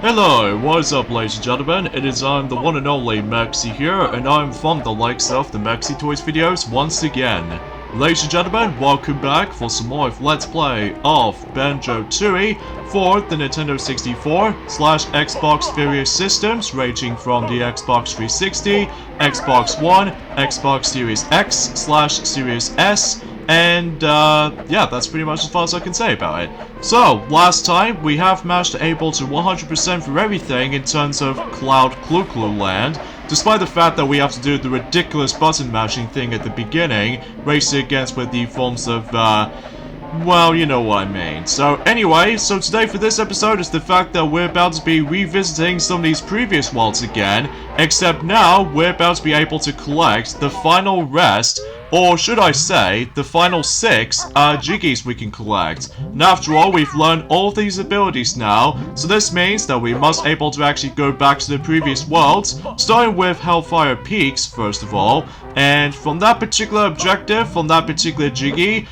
Hello, what's up ladies and gentlemen, it is the one and only Maxi here, and I'm from the likes of the Maxi Toys videos once again. Ladies and gentlemen, welcome back for some more of Let's Play of Banjo-Tooie for the Nintendo 64/Xbox various systems ranging from the Xbox 360, Xbox One, Xbox Series X/Series S, and yeah, that's pretty much as far as I can say about it. So, last time we have managed to able to 100% through everything in terms of Cloud Clu Land, despite the fact that we have to do the ridiculous button mashing thing at the beginning, racing against with the forms of well, you know what I mean. So anyway, so today for this episode is the fact that we're about to be revisiting some of these previous worlds again, except now we're about to be able to collect the final rest, or should I say, the final 6 Jiggies we can collect. And after all, we've learned all of these abilities now, so this means that we must able to actually go back to the previous worlds, starting with Hellfire Peaks first of all, and from that particular objective, from that particular Jiggy,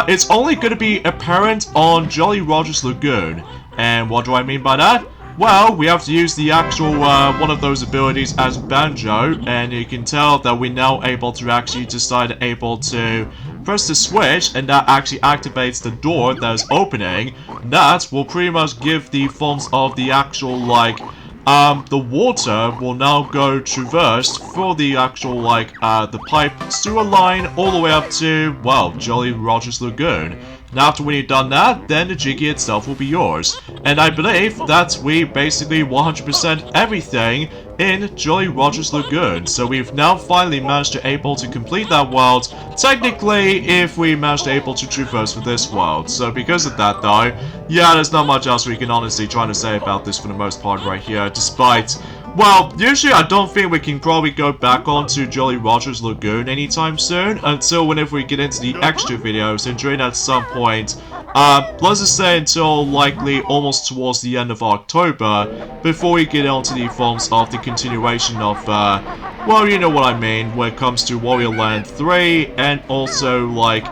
it's only going to be apparent on Jolly Roger's Lagoon. And what do I mean by that? Well, we have to use the actual one of those abilities as Banjo, and you can tell that we're now able to actually decide able to press the switch, and that actually activates the door that is opening. That will pretty much give the forms of the actual, like, the water will now go traversed for the actual, like, the pipe sewer line all the way up to, well, Jolly Roger's Lagoon. And after when you've done that, then the Jiggy itself will be yours. And I believe that we basically 100% everything in Jolly Roger's Lagoon. So we've now finally managed to able to complete that world, technically if we managed to able to traverse for this world. So because of that though, yeah, there's not much else we can honestly try to say about this for the most part right here, despite... well, usually I don't think we can probably go back onto Jolly Roger's Lagoon anytime soon, until whenever we get into the extra videos, and during at some point, let's just say until likely almost towards the end of October, before we get onto the forms of the continuation of, well, you know what I mean, when it comes to Wario Land 3, and also, like,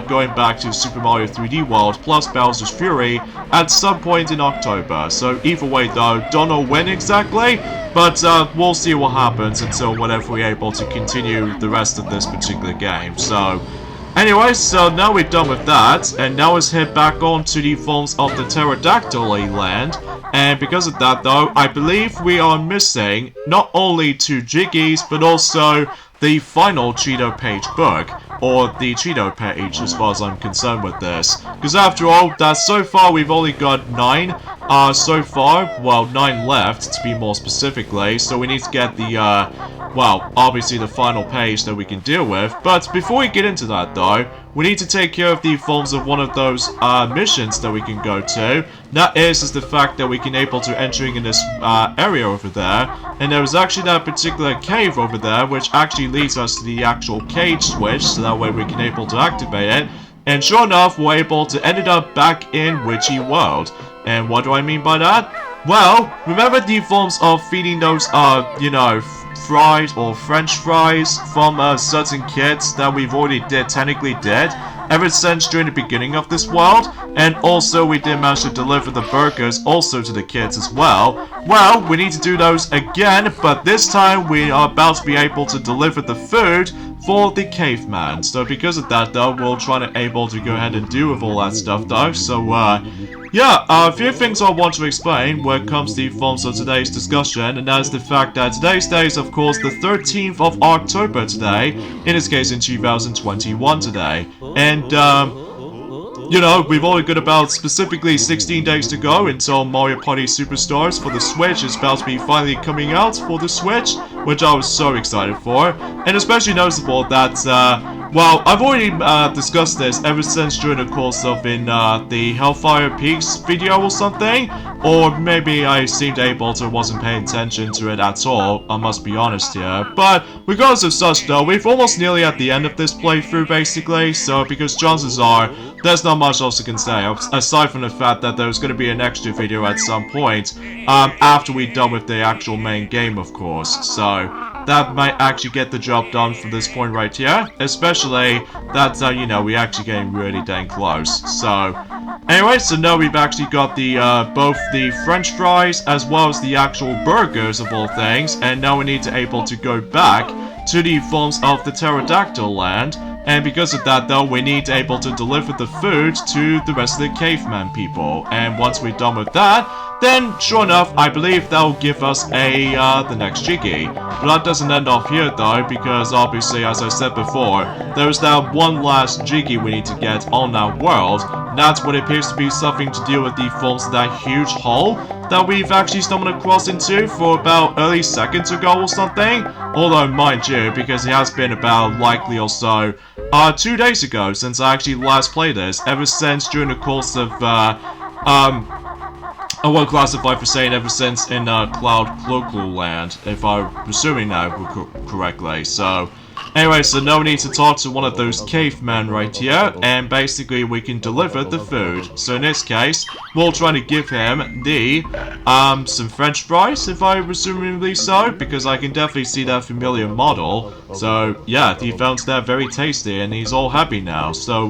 going back to Super Mario 3D World, plus Bowser's Fury, at some point in October. So either way though, don't know when exactly, but we'll see what happens until whenever we're able to continue the rest of this particular game. So, anyway, so now we're done with that, and now let's head back on to the forms of the Pterodactyl land. And because of that though, I believe we are missing not only 2 Jiggies, but also the final Cheeto page book, or the Cheeto page as far as I'm concerned with this. Because after all, that so far we've only got 9 so far, well 9 left to be more specifically, so we need to get the well, obviously the final page that we can deal with. But before we get into that though, we need to take care of the forms of one of those missions that we can go to. That is the fact that we can able to entering in this area over there, and there is actually that particular cave over there which actually leads us to the actual cage switch, so that way we can able to activate it. And sure enough, we're able to end up back in Witchy World. And what do I mean by that? Well, remember the forms of feeding those, you know, fries or French fries from certain kids that we've already technically did ever since during the beginning of this world, and also we did manage to deliver the burgers also to the kids as well. Well, we need to do those again, but this time we are about to be able to deliver the food for the caveman. So because of that though, we'll try to able to go ahead and do with all that stuff though. So yeah, a few things I want to explain when it comes to the forms of today's discussion, and that is the fact that today's day is of course the 13th of October today, in this case in 2021 today, and you know, we've only got about specifically 16 days to go until Mario Party Superstars for the Switch is about to be finally coming out for the Switch, which I was so excited for. And especially noticeable that, well, I've already discussed this ever since during the course of in the Hellfire Peaks video or something, or maybe I seemed able to wasn't paying attention to it at all, I must be honest here. But regardless of such though, we've almost nearly at the end of this playthrough basically, so because chances are there's not much else I can say, aside from the fact that there's going to be an extra video at some point, after we're done with the actual main game, of course. So, that might actually get the job done from this point right here. Especially that, you know, we're actually getting really dang close. So, anyway, so now we've actually got the, both the French fries as well as the actual burgers of all things. And now we need to able to go back to the forms of the pterodactyl land. And because of that, though, we need to able to deliver the food to the rest of the caveman people. And once we're done with that, then, sure enough, I believe that'll give us the next Jiggy. But that doesn't end off here, though, because obviously, as I said before, there's that one last Jiggy we need to get on that world. And that's what appears to be something to do with the forms of that huge hole that we've actually stumbled across into for about early seconds ago or something. Although, mind you, because it has been about likely or so 2 days ago since I actually last played this, ever since during the course of, I won't classify for saying ever since in Cloud Local Land, if I'm assuming that correctly. So, anyway, so now we need to talk to one of those cavemen right here, and basically we can deliver the food. So in this case, we'll try to give him the, some French fries, if I'm assumingly so, because I can definitely see that familiar model. So, yeah, he found that very tasty, and he's all happy now. So,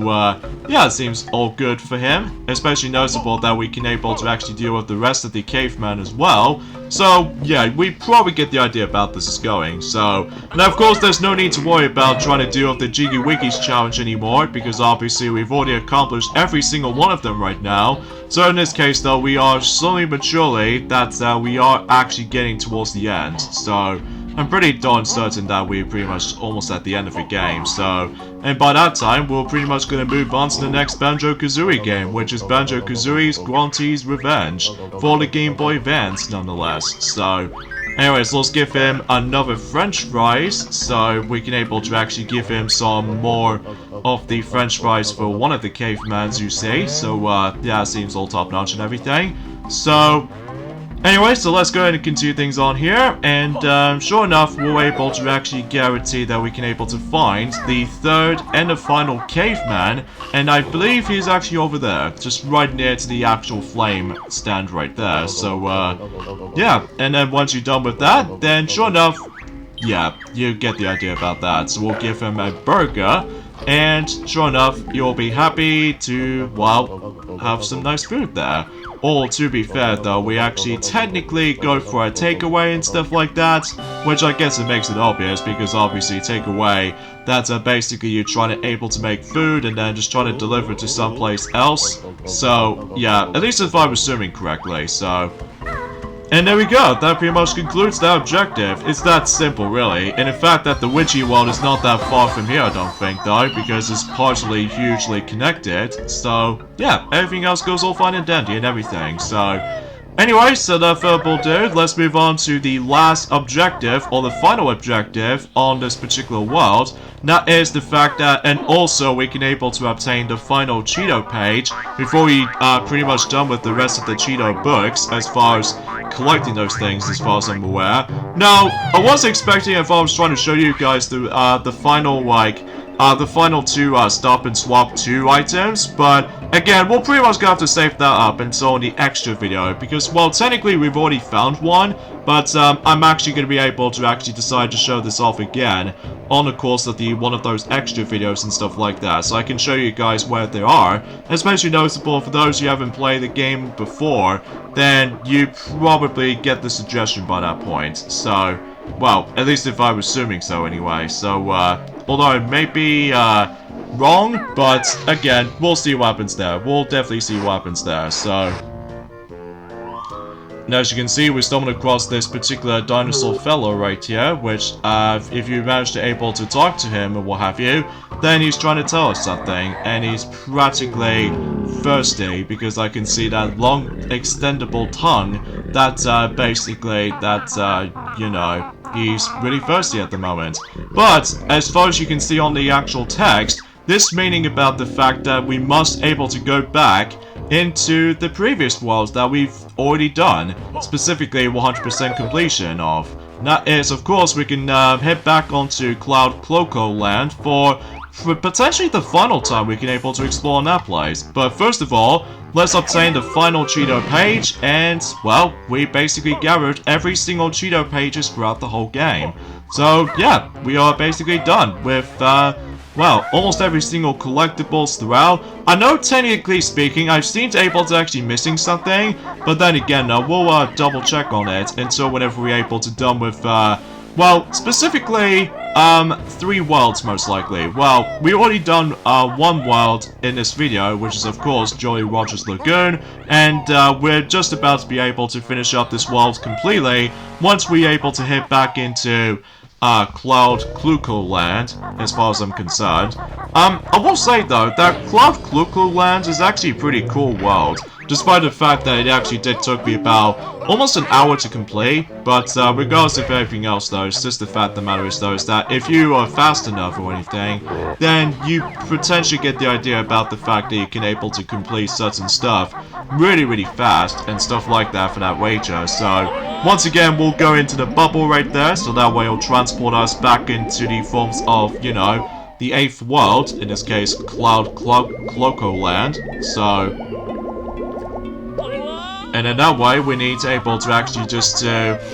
yeah, it seems all good for him. Especially noticeable that we can able to actually deal with the rest of the cavemen as well. So, yeah, we probably get the idea about this is going. So, now of course there's no need to worry about trying to deal with the Jiggy Wiggies challenge anymore, because obviously we've already accomplished every single one of them right now. So in this case though, we are slowly but surely that we are actually getting towards the end. So, I'm pretty darn certain that we're pretty much almost at the end of the game, so... And by that time, we're pretty much going to move on to the next Banjo-Kazooie game, which is Banjo-Kazooie's Grunty's Revenge, for the Game Boy Advance, nonetheless. So, anyways, let's give him another French fries, so we can able to actually give him some more of the French fries for one of the cavemans, you see. So, yeah, it seems all top-notch and everything. So... Anyway, so let's go ahead and continue things on here, and sure enough, we're able to actually guarantee that we can able to find the third and the final caveman, and I believe he's actually over there, just right near to the actual flame stand right there. So, yeah, and then once you're done with that, then sure enough, yeah, you get the idea about that. So we'll give him a burger, and sure enough, you'll be happy to, well, have some nice food there. Or, to be fair though, we actually technically go for a takeaway and stuff like that, which I guess it makes it obvious, because obviously takeaway, that's basically you trying to able to make food and then just trying to deliver it to someplace else. So, yeah, at least if I'm assuming correctly, so... And there we go, that pretty much concludes that objective. It's that simple, really. And in fact, that the Witchy world is not that far from here, I don't think, though, because it's partially hugely connected. So, yeah, everything else goes all fine and dandy and everything. So, anyway, so that will do. Let's move on to the last objective, or the final objective, on this particular world. And that is the fact that, and also we can able to obtain the final Cheeto page before we are pretty much done with the rest of the Cheeto books, as far as collecting those things, as far as I'm aware. Now, I was expecting, if I was trying to show you guys the final, like, the final two Stop and Swap 2 items, but again, we'll pretty much have to save that up until the extra video, because, well, technically we've already found one, but I'm actually going to be able to actually decide to show this off again on the course of the one of those extra videos and stuff like that, so I can show you guys where they are. Especially noticeable for those who haven't played the game before, then you probably get the suggestion by that point. So, well, at least if I'm assuming so anyway. So, although it may be wrong, but again, we'll see what happens there. We'll definitely see what happens there. So, and as you can see, we stumbled across this particular dinosaur fellow right here, which, if you manage to able to talk to him or what have you, then he's trying to tell us something, and he's practically thirsty, because I can see that long, extendable tongue, that, basically, that, you know, he's really thirsty at the moment. But, as far as you can see on the actual text, this meaning about the fact that we must able to go back into the previous worlds that we've already done, specifically 100% completion of. And that is, of course, we can head back onto Cloud Cloco Land for potentially the final time we can able to explore in that place. But first of all, let's obtain the final Cheeto page, and, well, we basically gathered every single Cheeto pages throughout the whole game. So, yeah, we are basically done with, well, almost every single collectibles throughout. I know, technically speaking, I seemed able to actually missing something, but then again, we'll double check on it until whenever we're able to done with, well, specifically, 3 worlds most likely. Well, we already done, 1 world in this video, which is of course Jolly Roger's Lagoon, and, we're just about to be able to finish up this world completely once we're able to hit back into, Cloud Cluco Land, as far as I'm concerned. I will say though, that Cloud Cluco Land is actually a pretty cool world, despite the fact that it actually did took me about almost an hour to complete. But regardless of everything else though, it's just the fact of the matter is though, is that if you are fast enough or anything, then you potentially get the idea about the fact that you can able to complete certain stuff really fast and stuff like that for that wager. So once again, we'll go into the bubble right there, so that way it'll transport us back into the forms of, you know, the 8th world, in this case, Cloud Cloco Land. So, and in that way, we need to able to actually just,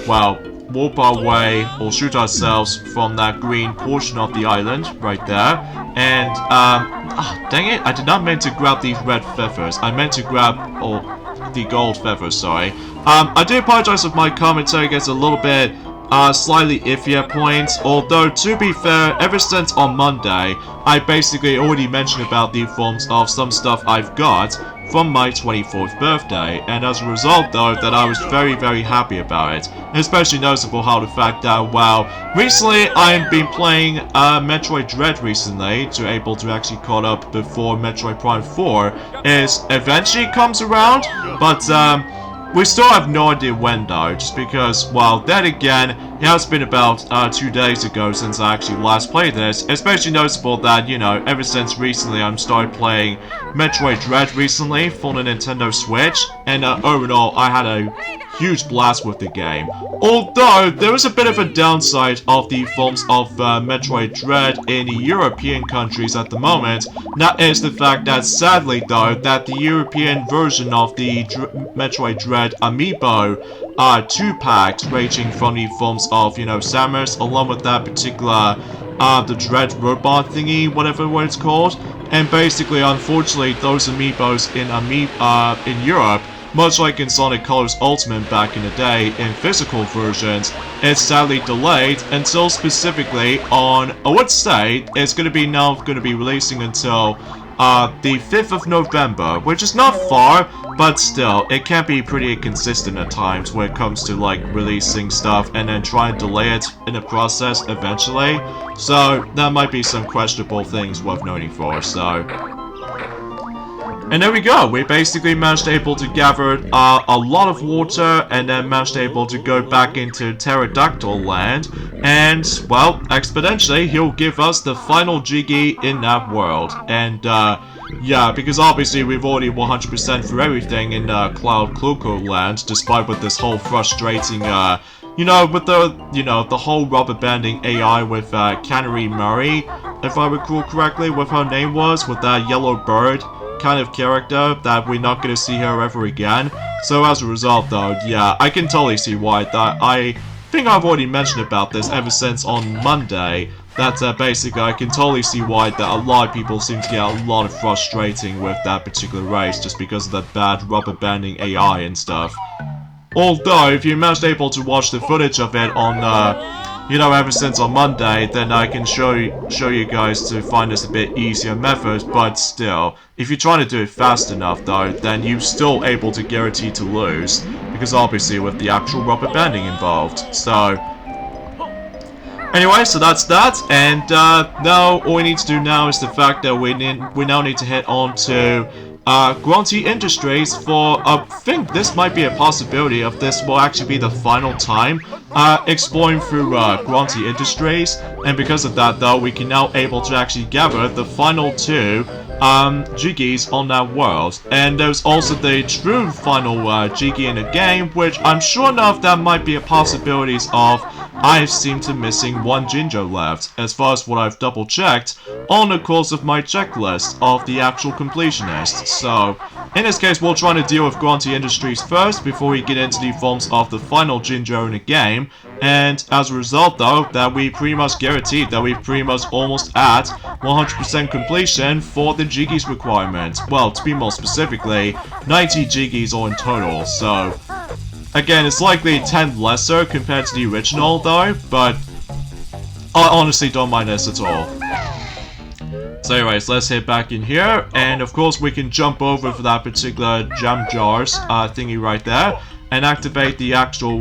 well, warp our way or shoot ourselves from that green portion of the island right there. And, dang it, I did not mean to grab these red feathers. I meant to grab, the gold feathers, sorry. I do apologize if my commentary gets a little bit, slightly iffy at points, although to be fair, ever since on Monday, I basically already mentioned about the forms of some stuff I've got from my 24th birthday, and as a result though, that I was very happy about it. Especially noticeable how the fact that, well, recently I've been playing Metroid Dread recently, to able to actually caught up before Metroid Prime 4 is eventually comes around, but we still have no idea when though, just because, well, then again, it has been about 2 days ago since I actually last played this. Especially noticeable that, you know, ever since recently I'm started playing Metroid Dread recently for the Nintendo Switch, and overall I had a huge blast with the game. Although, there is a bit of a downside of the forms of Metroid Dread in the European countries at the moment. That is the fact that, sadly though, that the European version of the Metroid Dread Amiibo 2-packs ranging from the forms of, you know, Samus, along with that particular, the Dread robot thingy, whatever it's called. And basically, unfortunately, those Amiibos in Europe, much like in Sonic Colors Ultimate back in the day, in physical versions, it's sadly delayed until specifically on, I would say, it's going to be releasing until the 5th of November, which is not far, but still, it can be pretty inconsistent at times when it comes to, like, releasing stuff and then try and delay it in the process eventually. So, that might be some questionable things worth noting for, so. And there we go, we basically managed able to gather a lot of water, and then managed able to go back into Pterodactyl Land, and, well, exponentially, he'll give us the final Jiggy in that world. And, yeah, because obviously we've already 100% through everything in Cloud Cluco Land, despite with this whole frustrating, you know, with the, you know, the whole rubber banding AI with Canary Murray, if I recall correctly, what her name was, with that yellow bird kind of character, that we're not going to see her ever again. So as a result though, yeah, I can totally see why that. I think I've already mentioned about this ever since on Monday, that basically I can totally see why that a lot of people seem to get a lot of frustrating with that particular race, just because of that bad rubber banding AI and stuff. Although, if you managed able to watch the footage of it on, you know, ever since on Monday, then I can show you guys to find this a bit easier method, but still, if you're trying to do it fast enough though, then you're still able to guarantee to lose, because obviously with the actual rubber banding involved. So, anyway, so that's that, and now all we need to do now is the fact that we now need to head on to Grunty Industries for, I think this might be a possibility of this will actually be the final time exploring through Grunty Industries, and because of that though, we can now able to actually gather the final 2 Jiggies on that world. And there's also the true final Jiggy in the game, which I'm sure enough that might be a possibilities of. I seem to missing 1 Ginger left, as far as what I've double checked on the course of my checklist of the actual completionist. So, in this case, we're trying to deal with Grunty Industries first before we get into the forms of the final Jinjo in the game. And as a result, though, that we pretty much guaranteed that we've pretty much almost at 100% completion for the Jiggies requirement. Well, to be more specifically, 90 Jiggies all in total, so... Again, it's likely 10 lesser compared to the original, though, but I honestly don't mind this at all. So anyways, let's head back in here, and of course we can jump over for that particular jam jars thingy right there, and activate the actual,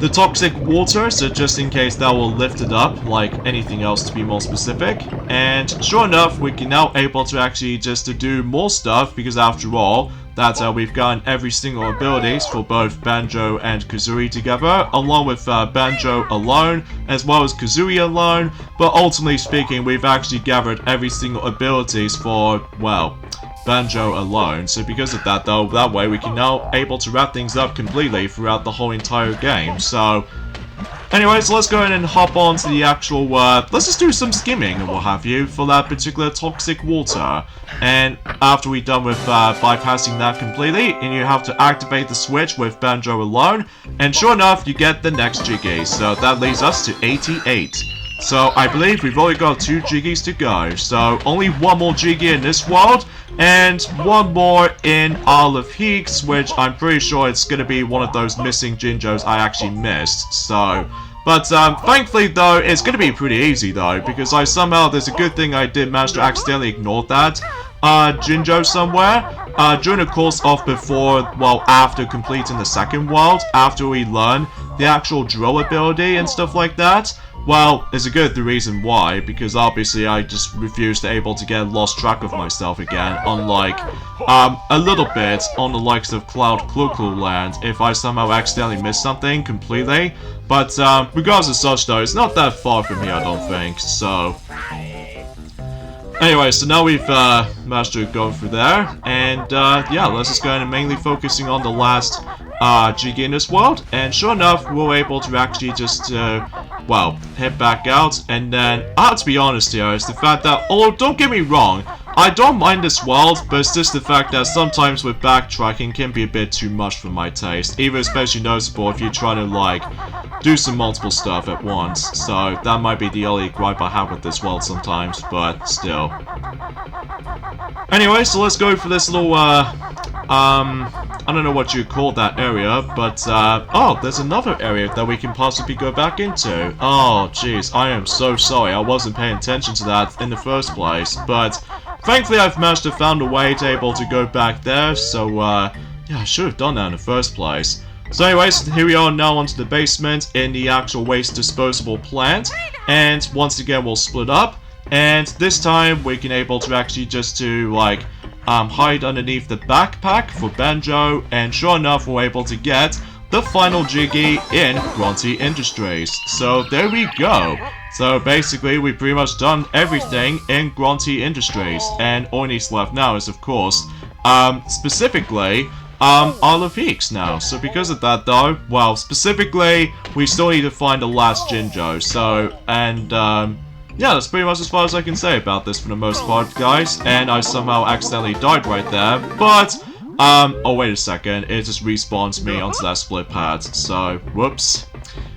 the toxic water, so just in case that will lift it up, like anything else to be more specific. And sure enough, we can now able to actually just to do more stuff, because after all, that's how we've gotten every single abilities for both Banjo and Kazooie together, along with Banjo alone, as well as Kazooie alone, but ultimately speaking, we've actually gathered every single abilities for, well, Banjo alone. So because of that though, that way we can now able to wrap things up completely throughout the whole entire game. So anyways, let's go ahead and hop on to the actual, let's just do some skimming and what have you for that particular toxic water. And after we're done with bypassing that completely, and you have to activate the switch with Banjo alone, and sure enough, you get the next Jiggy. So that leads us to 88. So I believe we've only got 2 Jiggies to go. So only one more Jiggy in this world, and one more in Isle of Heeks, which I'm pretty sure it's going to be one of those missing Jinjos I actually missed. So, but thankfully though, it's going to be pretty easy though, because there's a good thing I did manage to accidentally ignore that Jinjo somewhere during the course of after completing the second world, after we learn the actual drill ability and stuff like that. Well, there's the reason why, because obviously I just refused to able to get lost track of myself again, unlike a little bit on the likes of Cloud Cluckle Land if I somehow accidentally missed something completely. But regardless of such though, it's not that far from here I don't think, so... Anyway, so now we've managed to go through there, and yeah, let's just go ahead and mainly focusing on the last Jiggy in this world, and sure enough, we're able to actually just, well, head back out, and then, to be honest here, is the fact that, although don't get me wrong, I don't mind this world, but it's just the fact that sometimes with backtracking can be a bit too much for my taste, even especially noticeable if you're trying to, like, do some multiple stuff at once, so that might be the only gripe I have with this world sometimes, but still. Anyway, so let's go for this little, I don't know what you call that area, but, oh, there's another area that we can possibly go back into. Oh, jeez, I am so sorry, I wasn't paying attention to that in the first place, but thankfully I've managed to find a way to able to go back there, so, yeah, I should have done that in the first place. So anyways, here we are now onto the basement in the actual waste disposable plant, and once again we'll split up, and this time we can able to actually just to, like, hide underneath the backpack for Banjo, and sure enough we're able to get the final Jiggy in Grunty Industries. So there we go. So basically we've pretty much done everything in Grunty Industries, and all needs left now is of course, specifically, Isle of Heeks now. So because of that though, well, specifically, we still need to find the last Jinjo, so, and, yeah, that's pretty much as far as I can say about this for the most part, guys. And I somehow accidentally died right there, but, oh wait a second, it just respawns me onto that split pad, so, whoops.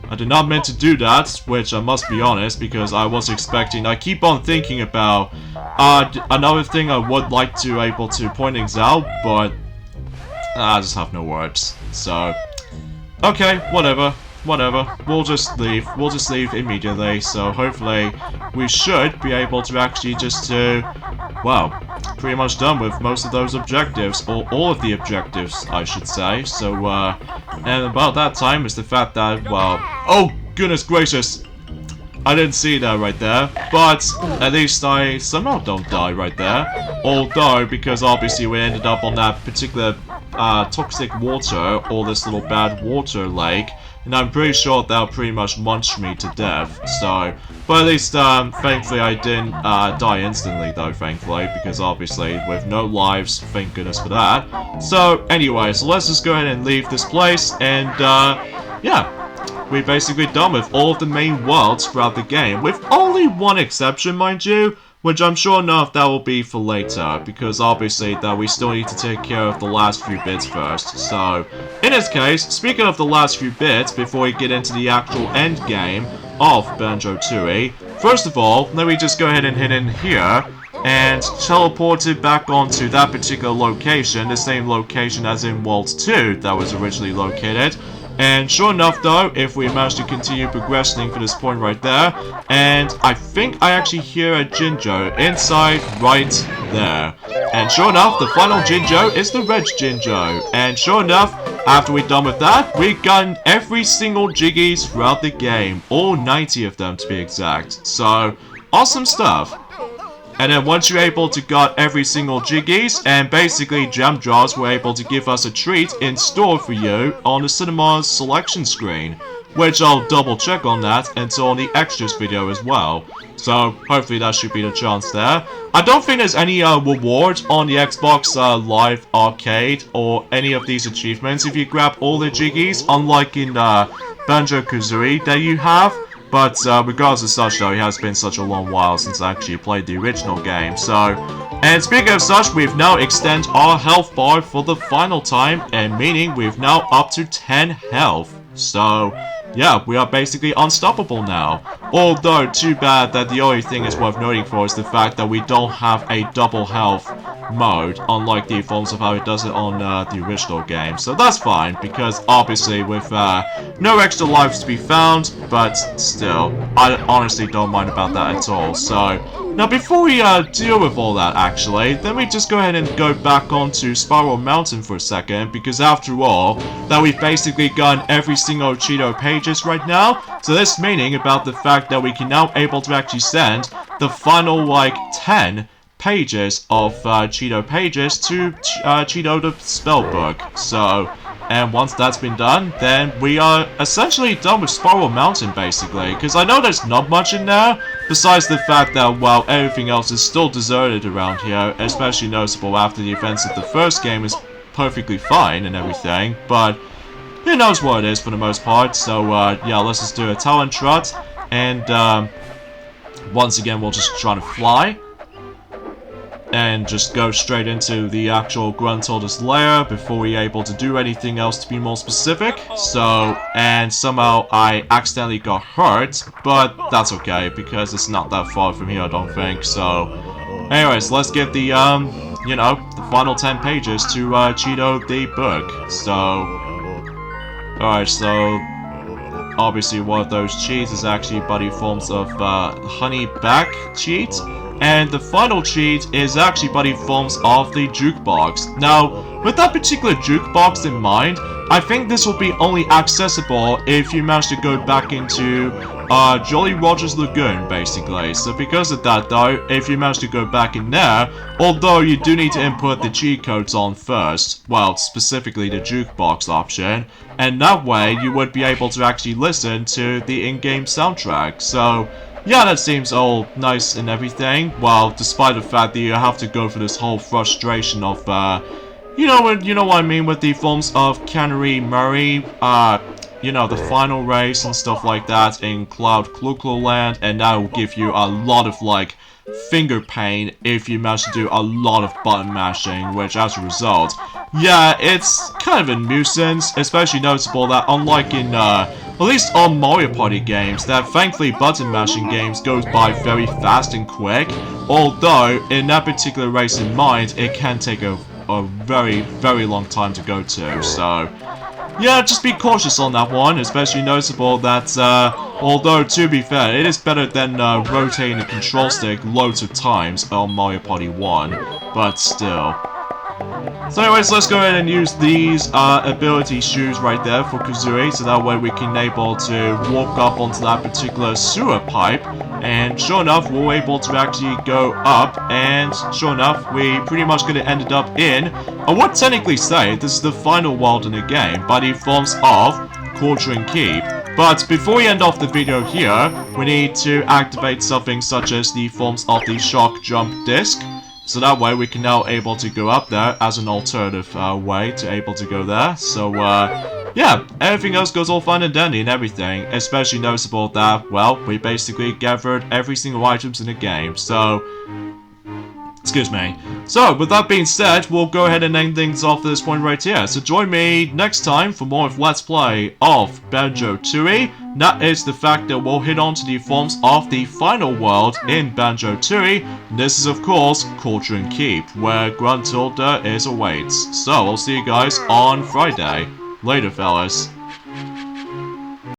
I did not mean to do that, which I must be honest, because I was expecting, I keep on thinking about, another thing I would like to able to point things out, but, I just have no words, so, okay, whatever. We'll just leave immediately, so hopefully we should be able to actually just well, pretty much done with most of those objectives, or all of the objectives, I should say, so, and about that time is the fact that, well, oh, goodness gracious, I didn't see that right there, but at least I somehow don't die right there, although, because obviously we ended up on that particular, toxic water, or this little bad water lake, and I'm pretty sure that'll pretty much munch me to death, so, but at least, thankfully I didn't, die instantly though, thankfully, because obviously, with no lives, thank goodness for that. So, anyway, so let's just go ahead and leave this place, and, yeah, we're basically done with all of the main worlds throughout the game, with only one exception, mind you, which I'm sure enough that will be for later, because obviously that we still need to take care of the last few bits first. So, in this case, speaking of the last few bits, before we get into the actual end game of Banjo-Tooie, first of all, let me just go ahead and hit in here, and teleport it back onto that particular location, the same location as in World 2 that was originally located. And sure enough though, if we manage to continue progressing for this point right there, and I think I actually hear a Jinjo inside right there. And sure enough, the final Jinjo is the red Jinjo. And sure enough, after we're done with that, we've gotten every single Jiggies throughout the game. All 90 of them to be exact. So, awesome stuff. And then once you're able to got every single Jiggies, and basically Gem Jars were able to give us a treat in store for you on the cinema's selection screen. Which I'll double check on that until on the extras video as well. So hopefully that should be the chance there. I don't think there's any reward on the Xbox Live Arcade or any of these achievements if you grab all the Jiggies, unlike in Banjo-Kazooie that you have. But regardless of such though, it has been such a long while since I actually played the original game, so... And speaking of such, we've now extended our health bar for the final time, and meaning we've now up to 10 health. So, yeah, we are basically unstoppable now. Although, too bad that the only thing is worth noting for is the fact that we don't have a double health mode, unlike the forms of how it does it on the original game. So that's fine, because obviously with no extra lives to be found, but still, I honestly don't mind about that at all. So, now before we deal with all that actually, let me just go ahead and go back onto Spiral Mountain for a second, because after all, that we've basically gotten every single Cheeto pages right now, so this meaning about the fact that we can now able to actually send the final like 10 pages of Cheeto pages to Cheeto the Spellbook. So, and once that's been done, then we are essentially done with Spiral Mountain basically, because I know there's not much in there, besides the fact that, well, everything else is still deserted around here, especially noticeable after the events of the first game is perfectly fine and everything, but who knows what it is for the most part. So yeah, let's just do a talent trot, and once again we'll just try to fly and just go straight into the actual Gruntilda's lair before we're able to do anything else to be more specific. So, and somehow I accidentally got hurt, but that's okay because it's not that far from here, I don't think. So, anyways, let's get the you know, the final 10 pages to Cheeto the book. So, alright, so obviously one of those cheats is actually buddy forms of honey back cheat. And the final cheat is actually buddy forms of the jukebox. Now, with that particular jukebox in mind, I think this will be only accessible if you manage to go back into Jolly Roger's Lagoon, basically. So because of that though, if you manage to go back in there, although you do need to input the cheat codes on first, well, specifically the jukebox option, and that way you would be able to actually listen to the in-game soundtrack. So, yeah, that seems all nice and everything, well, despite the fact that you have to go through this whole frustration of, you know what I mean, with the forms of Canary Murray, you know, the final race and stuff like that in Cloud Cluckle Land, and that will give you a lot of, like, finger pain if you manage to do a lot of button mashing, which as a result, yeah, it's kind of a nuisance, especially noticeable that unlike in, at least all Mario Party games, that thankfully button mashing games goes by very fast and quick, although in that particular race in mind, it can take a very, very long time to go to, so yeah, just be cautious on that one, especially noticeable that, although to be fair, it is better than rotating the control stick loads of times on Mario Party 1, but still. So anyways, let's go ahead and use these ability shoes right there for Kazooie, so that way we can able to walk up onto that particular sewer pipe, and sure enough, we're able to actually go up, and sure enough, we pretty much gonna ended up in, I would technically say this is the final world in the game, by the forms of Quadring Keep. But before we end off the video here, we need to activate something such as the forms of the Shock Jump Disc. So that way we can now able to go up there as an alternative way to able to go there. So yeah, everything else goes all fine and dandy and everything. Especially noticeable that, well, we basically gathered every single items in the game, so... Excuse me. So, with that being said, we'll go ahead and end things off at this point right here. So join me next time for more of Let's Play of Banjo-Tooie. That is the fact that we'll hit on to the forms of the final world in Banjo-Tooie. This is, of course, Cauldron Keep, where Gruntilda is awaits. So, I'll see you guys on Friday. Later, fellas.